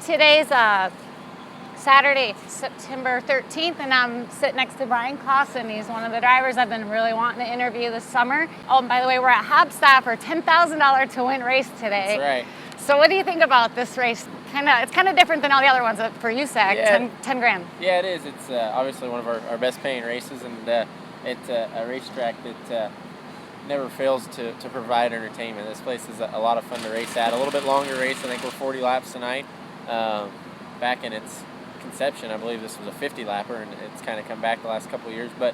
Today's Saturday, September 13th, and I'm sitting next to Bryan Clauson. He's one of the drivers I've been really wanting to interview this summer. Oh, and by the way, we're at Hobstaff for $10,000 to win race today. That's right. So what do you think about this race? It's kind of different than all the other ones for USAC, Yeah. 10 grand. Yeah, it is. It's obviously one of our best paying races, and it's a racetrack that never fails to provide entertainment. This place is a lot of fun to race at. A little bit longer race. I think we're 40 laps tonight. Back in its conception, I believe this was a 50 lapper, and it's kind of come back the last couple of years. But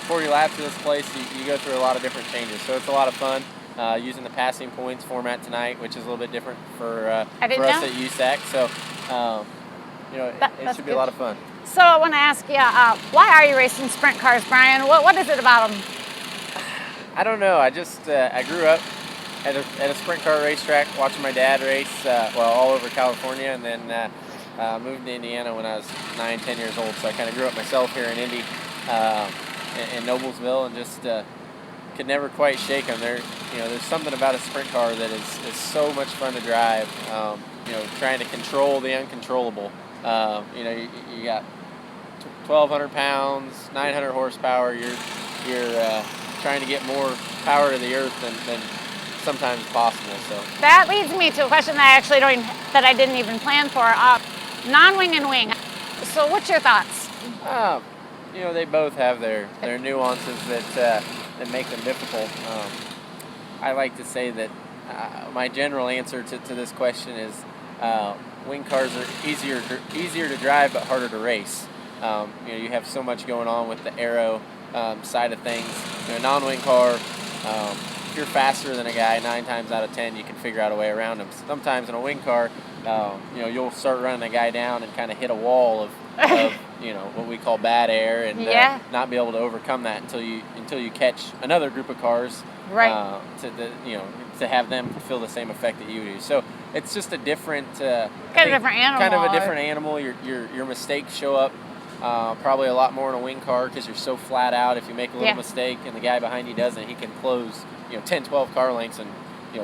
40 laps of this place, you go through a lot of different changes. So it's a lot of fun. Using the passing points format tonight, which is a little bit different for us at USAC. So, it should be a lot of fun. So I want to ask you, why are you racing sprint cars, Bryan? What is it about them? I don't know. I just I grew up at a sprint car racetrack, watching my dad race, all over California, and then moved to Indiana when I was 9, 10 years old. So I kind of grew up myself here in Indy, in Noblesville, and just could never quite shake them. There's something about a sprint car that is so much fun to drive. Trying to control the uncontrollable. You got 1,200 pounds, 900 horsepower. You're trying to get more power to the earth than sometimes possible. So that leads me to a question that I didn't even plan for. Non-wing and wing. So what's your thoughts? They both have their nuances that make them difficult. I like to say that my general answer to this question is wing cars are easier to drive but harder to race. You have so much going on with the aero side of things. A non-wing car, if you're faster than a guy, 9 times out of 10 you can figure out a way around him. Sometimes in a wing car, you'll start running a guy down and kind of hit a wall of what we call bad air, and not be able to overcome that until you catch another group of cars, right? To have them feel the same effect that you do. So it's just a different different animal. Kind of a different animal. Your mistakes show up probably a lot more in a wing car because you're so flat out. If you make a little mistake and the guy behind you doesn't, he can close 10, 12 car lengths and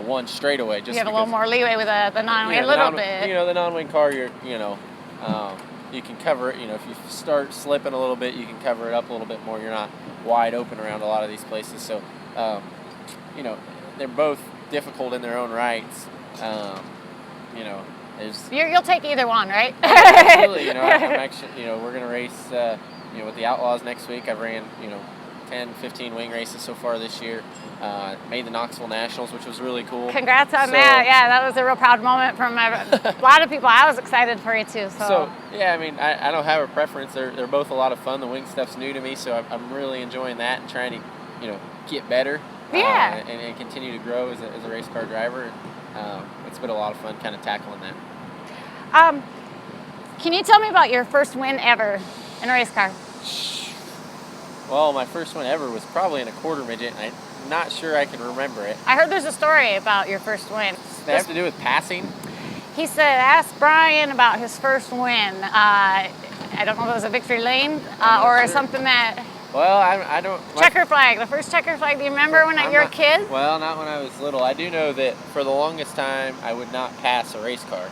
one straightaway. Just you have a little more leeway with the non-wing, a little bit. The non-wing car, you can cover it. If you start slipping a little bit, you can cover it up a little bit more. You're not wide open around a lot of these places. So, they're both difficult in their own rights. You'll take either one, right? Absolutely. I'm actually, we're going to race, with the Outlaws next week. I've ran, 10, 15 wing races so far this year. Made the Knoxville Nationals, which was really cool. Congrats on that. Yeah, that was a real proud moment from a lot of people. I was excited for you too. So yeah, I don't have a preference. They're both a lot of fun. The wing stuff's new to me, so I'm really enjoying that and trying to, get better. And continue to grow as a race car driver. It's been a lot of fun kind of tackling that. Can you tell me about your first win ever in a race car? Well, my first one ever was probably in a quarter midget, and I'm not sure I can remember it. I heard there's a story about your first win. Does that have to do with passing? He said, ask Bryan about his first win. I don't know if it was a victory lane or something that... Well, I don't... Checker flag, the first checker flag. Do you remember when you were a kid? Well, not when I was little. I do know that for the longest time, I would not pass a race car.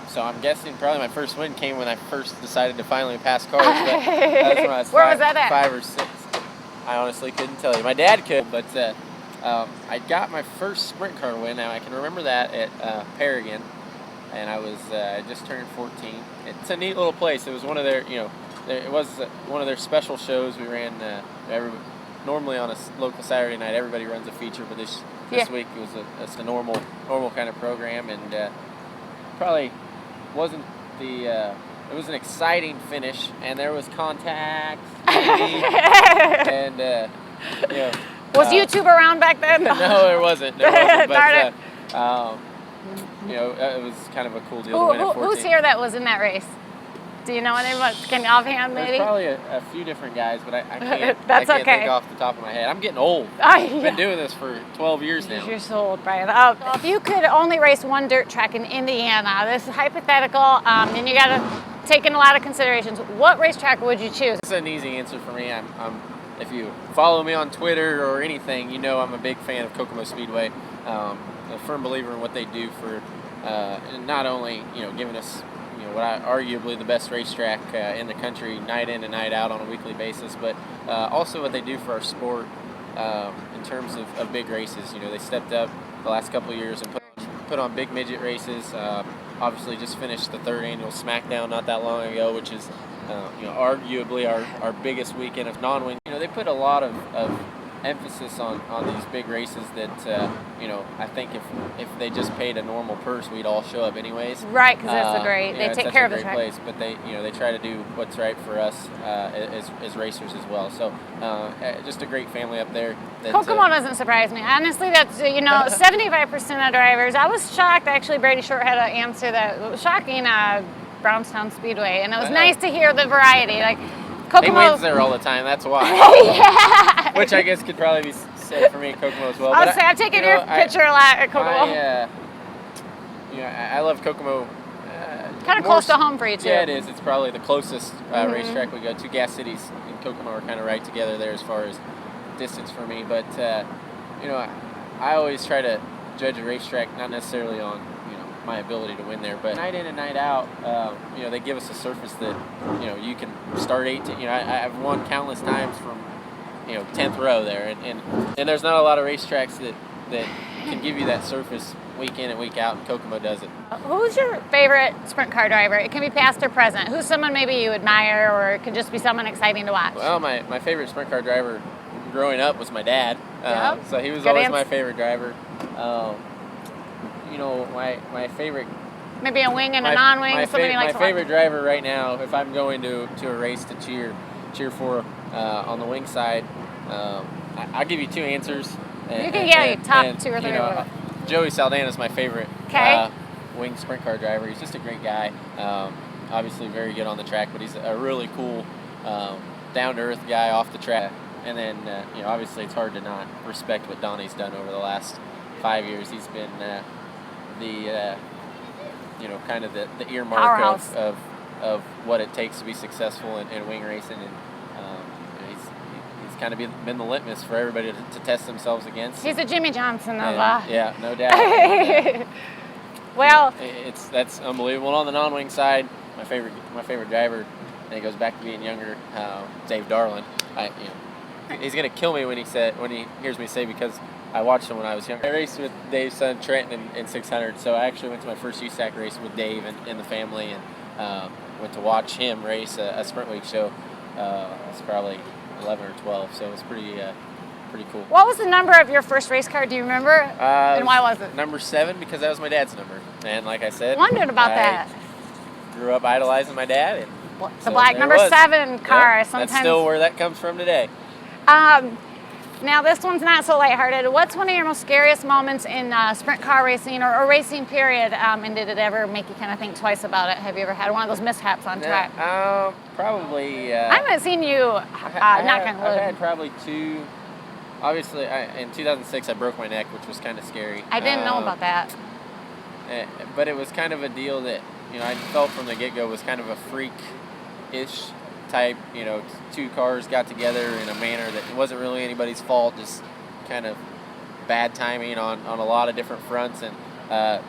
So I'm guessing probably my first win came when I first decided to finally pass cars. But that's when I was Where was that at? 5 or 6. I honestly couldn't tell you. My dad could, but I got my first sprint car win. Now I can remember that at Paragon, and I just turned 14. It's a neat little place. It was one of their, it was one of their special shows. We ran normally on a local Saturday night. Everybody runs a feature, but this week it was a normal kind of program, and probably wasn't it was an exciting finish, and there was contact, and was YouTube around back then? No, there wasn't. But it was kind of a cool deal to win at 14. Who's here that was in that race? Do you know anyone? Can you offhand maybe? There's probably a few different guys, but I can't. That's I can't okay. think off the top of my head. I'm getting old. Yeah. I've been doing this for 12 years now. You're so old, Bryan. If you could only race one dirt track in Indiana, this is hypothetical, and you got to take in a lot of considerations. What racetrack would you choose? It's an easy answer for me. If you follow me on Twitter or anything, I'm a big fan of Kokomo Speedway. A firm believer in what they do for and not only giving us what arguably the best racetrack in the country, night in and night out on a weekly basis, but also what they do for our sport in terms of big races. They stepped up the last couple of years and put on big midget races. Obviously, just finished the 3rd annual SmackDown not that long ago, which is arguably our biggest weekend of non-wing. They put a lot of emphasis on these big races that I think if they just paid a normal purse, we'd all show up anyways. Right, because it's a great. They take care of the track. Place, but they try to do what's right for us as racers as well. So just a great family up there. Kokomo doesn't surprise me. Honestly, that's 75% of drivers. I was shocked. Actually, Brady Short had an answer that was shocking. Brownstone Speedway, and it was nice to hear the variety. Like Kokomo, he wins there all the time. That's why. Yeah. Which I guess could probably be said for me at Kokomo as well. I'll say I've taken your picture a lot at Kokomo. I love Kokomo. Kind of close to home for you too. Yeah, it is. It's probably the closest racetrack we go to. Gas Cities and Kokomo are kind of right together there as far as distance for me. But I always try to judge a racetrack not necessarily on my ability to win there, but night in and night out, they give us a surface that you can start 18. I've won countless times from 10th row there, and there's not a lot of racetracks that can give you that surface week in and week out, and Kokomo does it. Who's your favorite sprint car driver? It can be past or present. Who's someone maybe you admire, or it could just be someone exciting to watch? Well, my favorite sprint car driver growing up was my dad. So he was Good always answer. my favorite driver. My favorite. Maybe a wing and a non-wing. My favorite driver driver right now, if I'm going to a race to cheer for on the wing side, I'll give you 2 answers. You can get top 2 or 3. Joey Saldana is my favorite wing sprint car driver. He's just a great guy. Obviously very good on the track, but he's a really cool, down-to-earth guy off the track. And then, obviously it's hard to not respect what Donnie's done over the last 5 years. He's been kind of the earmark of what it takes to be successful in wing racing, and he's kind of been the litmus for everybody to test themselves against. He's a Jimmy Johnson of yeah, no doubt. Well, that's unbelievable. On the non-wing side, my favorite driver, and it goes back to being younger, Dave Darlin. He's gonna kill me when he hears me say, because I watched him when I was younger. I raced with Dave's son Trenton in 600, so I actually went to my first USAC race with Dave and the family, and went to watch him race a sprint week show. It was probably 11 or 12, so it was pretty cool. What was the number of your first race car? Do you remember? And why was it? Number 7, because that was my dad's number. And like I said, wondered about that. Grew up idolizing my dad. And the black number 7 car. Yep, sometimes that's still where that comes from today. Now this one's not so lighthearted. What's one of your most scariest moments in sprint car racing or racing period? And did it ever make you kind of think twice about it? Have you ever had one of those mishaps on track? Probably. I haven't seen you. Knock on wood. I've had probably 2. Obviously, in 2006 I broke my neck, which was kind of scary. I didn't know about that. But it was kind of a deal that I felt from the get-go was kind of a freak-ish type. 2 cars got together in a manner that wasn't really anybody's fault, just kind of bad timing on a lot of different fronts, and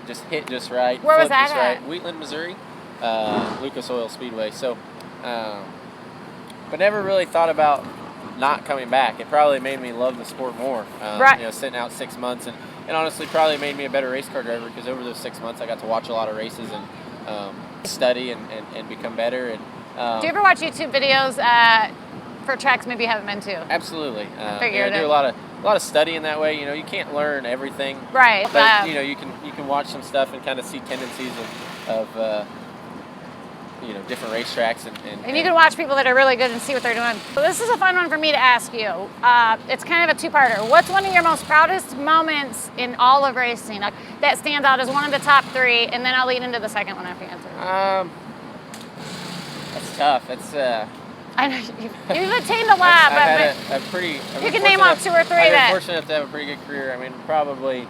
just hit just right. Where was that at? at? Wheatland, Missouri, Lucas Oil Speedway. So, but never really thought about not coming back. It probably made me love the sport more. Right. Sitting out 6 months, and honestly probably made me a better race car driver, because over those 6 months I got to watch a lot of races and study and become better. And do you ever watch YouTube videos for tracks maybe you haven't been to? Absolutely. I do a lot of studying that way. You can't learn everything. Right. But you can watch some stuff and kind of see tendencies of different racetracks and you can watch people that are really good and see what they're doing. So this is a fun one for me to ask you. It's kind of a 2-parter. What's one of your most proudest moments in all of racing that stands out as one of the top 3? And then I'll lead into the second one after you answer. That's tough. That's. I know you've attained a lot, I've had a pretty. You can name off 2 or 3 I've that. been fortunate enough to have a pretty good career. I mean, probably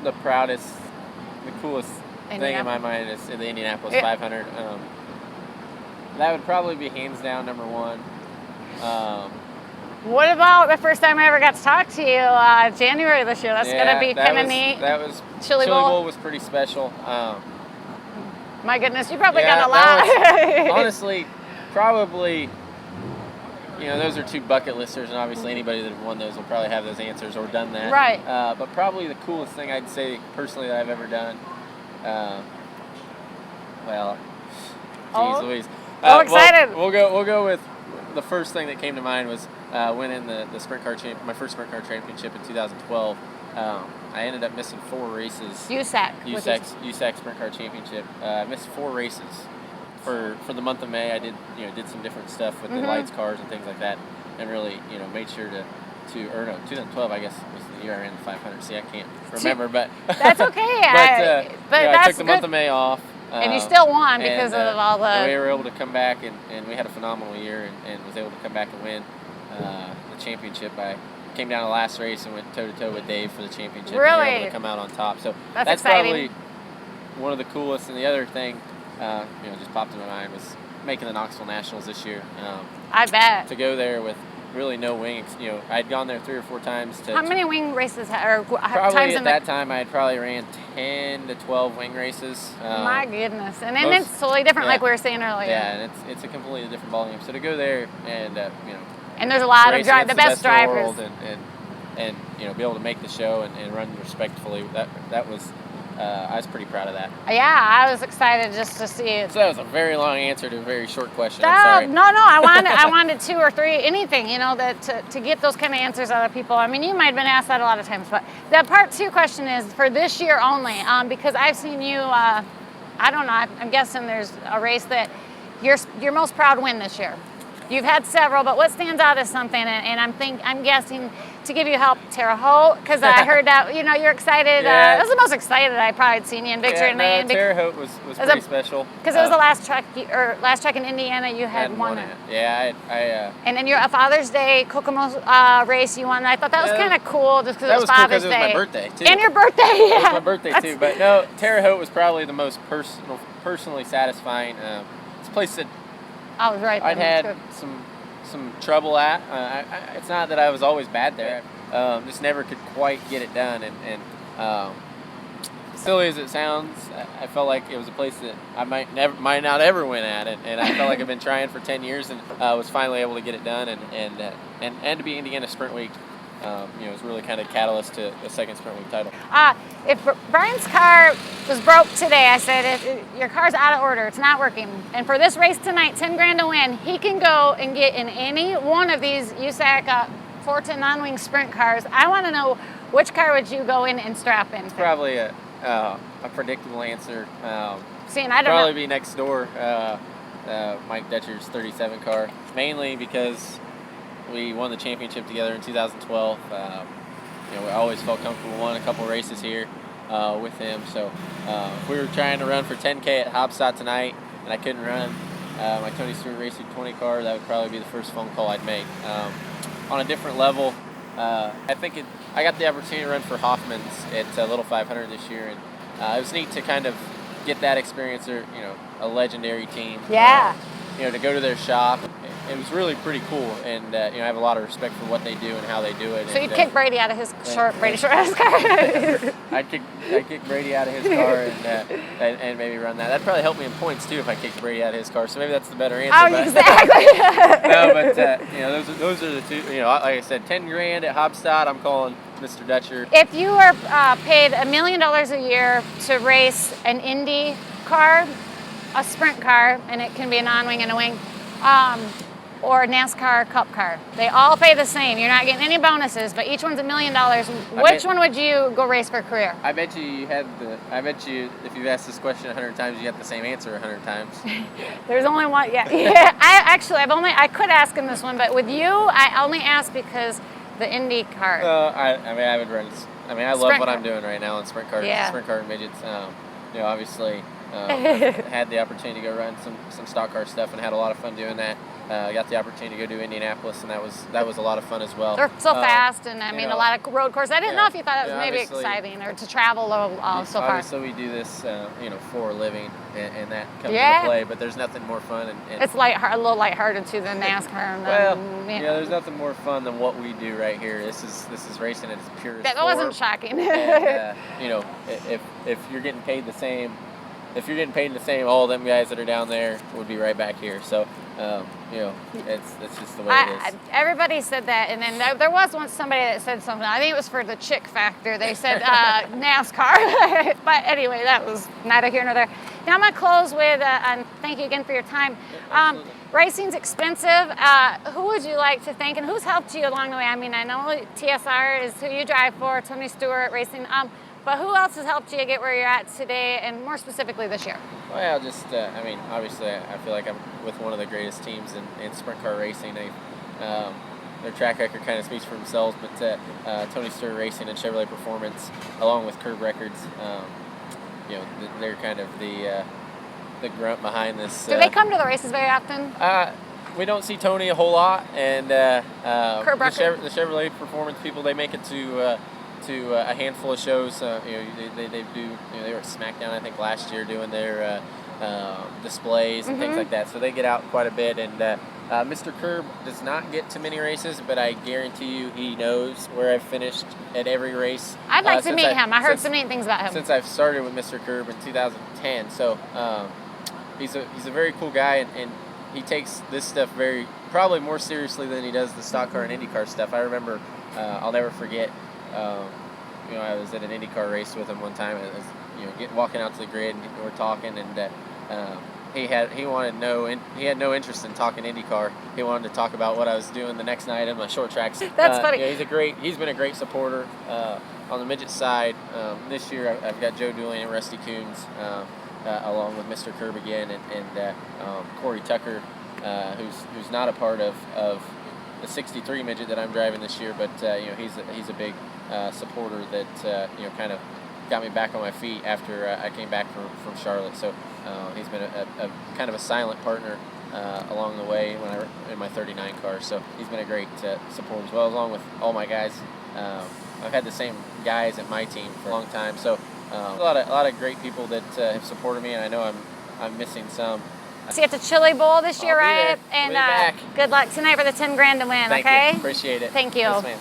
the proudest, the coolest thing in my mind is the Indianapolis 500. That would probably be hands down number 1. What about the first time I ever got to talk to you, January this year? That's gonna be kind of neat. That was Chili Bowl was pretty special. My goodness, you probably Yeah, got a lot. that was, honestly, probably, you know, those are two bucket listers, and obviously anybody that won those will probably have those answers or done that. Right. But probably the coolest thing I'd say personally that I've ever done, well, geez Louise. Excited. We'll go with the first thing that came to mind was winning the sprint car my first sprint car championship in 2012. I ended up missing 4 races. USAC Sprint Car Championship. I missed 4 races for the month of May. I did some different stuff with the lights, cars, and things like that, and really made sure to 2012 I guess was the year I ran the 500. See, I can't remember, but that's okay. but I took the month of May off. And you still won because of all the. And we were able to come back, and we had a phenomenal year, and was able to come back and win the championship. I came down to the last race and went toe-to-toe with Dave for the championship. Really? And we were able to come out on top. So that's probably one of the coolest. And the other thing, just popped in my mind was making the Knoxville Nationals this year. I bet. To go there with really no wing. I'd gone there 3 or 4 times. How many wing races probably times at that time I had probably ran 10 to 12 wing races. My goodness, and then it's totally different, like we were saying earlier. Yeah, and it's a completely different ballgame. So to go there and and there's a lot of the best drivers, and be able to make the show and run respectfully. That was. I was pretty proud of that. Yeah, I was excited just to see it. So that was a very long answer to a very short question. I'm sorry. No, I wanted 2 or 3, anything, that to get those kind of answers out of people. I mean, you might have been asked that a lot of times, but the part 2 question is for this year only, because I've seen you. I don't know. I'm guessing there's a race that you're most proud to win this year. You've had several, but what stands out is something, and I'm guessing to give you help, Terre Haute, because I heard that you're excited. Yeah. It was the most excited I probably had seen you in victory lane. Terre Haute was pretty special because it was the last track in Indiana you had won it. Yeah, I and then a Father's Day Kokomo race you won. I thought that was kind of cool just because it was Father's Day. It was my birthday too. And your birthday, yeah. It was my birthday too. But no, Terre Haute was probably the most personally satisfying. It's a place that. I was right. I'd had some trouble at. It's not that I was always bad there. Just never could quite get it done. And silly as it sounds, I felt like it was a place that I might not ever win at. And I felt like I've been trying for 10 years and was finally able to get it done. And to be Indiana Sprint Week, was really kind of catalyst to a second Sprint Week title. If Brian's car was broke today, I said, your car's out of order, it's not working. And for this race tonight, 10 grand to win, he can go and get in any one of these USAC 410 non-wing sprint cars. I want to know, which car would you go in and strap in? Probably a predictable answer. And I don't probably know. Be next door, Mike Dutcher's 37 car, mainly because we won the championship together in 2012. We always felt comfortable winning a couple races here with him. So if we were trying to run for 10K at Hopstad tonight and I couldn't run my Tony Stewart Racing 20 car, that would probably be the first phone call I'd make. On a different level, I think I got the opportunity to run for Hoffman's at Little 500 this year, and it was neat to kind of get that experience. They're a legendary team. Yeah. To go to their shop. It was really pretty cool, and I have a lot of respect for what they do and how they do it. So you'd kick Brady out of his Brady Short out of his car. I'd kick Brady out of his car and maybe run that. That'd probably help me in points too if I kicked Brady out of his car. So maybe that's the better answer. Oh, exactly. No, but those are the two. Like I said, 10 grand at Hopstad. I'm calling Mr. Dutcher. If you were paid $1 million a year to race an Indy car, a sprint car, and it can be a non-wing and a wing. Or a NASCAR Cup car. They all pay the same. You're not getting any bonuses, but each one's $1 million. Which one would you go race for a career? I bet you if you've asked this question 100 times, you get the same answer 100 times. There's only one. Yeah. I could ask him this one, but with you, I only asked because the Indy car. I would run. I love what I'm doing right now in sprint cars. Yeah. Sprint car and midgets. Obviously, had the opportunity to go run some stock car stuff and had a lot of fun doing that. got the opportunity to go to Indianapolis, and that was a lot of fun as well. They're so fast, and I mean, know, a lot of road courses. I didn't know if you thought it was maybe obviously, exciting or to travel so far. Obviously, we do this, for a living, and that comes into play. But there's nothing more fun. And it's a little lighthearted too than NASCAR. And there's nothing more fun than what we do right here. This is racing at its purest that form. wasn't shocking. And, if you're getting paid the same. If you're getting paid the same, all them guys that are down there would be right back here. So, it's just the way it is. Everybody said that, and then there was once somebody that said something. I think it was for the chick factor. They said NASCAR. But anyway, that was neither here nor there. Now I'm going to close with, and thank you again for your time. Racing's expensive. Who would you like to thank, and who's helped you along the way? I mean, I know TSR is who you drive for, Tony Stewart Racing. But who else has helped you get where you're at today, and more specifically this year? Well, obviously, I feel like I'm with one of the greatest teams in sprint car racing. Their track record kind of speaks for themselves, but Tony Stewart Racing and Chevrolet Performance, along with Curb Records, they're kind of the grunt behind this. Do they come to the races very often? We don't see Tony a whole lot, and the Chevrolet Performance people, they make it to a handful of shows. They do. They were at SmackDown, I think, last year doing their displays and things like that. So they get out quite a bit. And Mr. Curb does not get to many races, but I guarantee you he knows where I've finished at every race. I'd like to meet him. I heard some neat things about him since I've started with Mr. Curb in 2010. So he's a very cool guy, and he takes this stuff probably more seriously than he does the stock car and IndyCar stuff. I remember, I'll never forget. I was at an IndyCar race with him one time. Walking out to the grid, and we're talking, and he had no interest in talking IndyCar. He wanted to talk about what I was doing the next night in my short tracks. That's funny. He's been a great supporter on the midget side. This year I've got Joe Dooley and Rusty Coons, along with Mr. Curb again, and Corey Tucker, who's not a part of the 63 midget that I'm driving this year, but he's a big supporter that kind of got me back on my feet after I came back from Charlotte. So he's been a kind of a silent partner along the way in my 39 car. So he's been a great support as well, along with all my guys. I've had the same guys at my team for a long time. So a lot of great people that have supported me, and I know I'm missing some. See you at the Chili Bowl this year, right? And good luck tonight for the 10 grand to win. Thank okay? you. Appreciate it. Thank you. Yes, ma'am.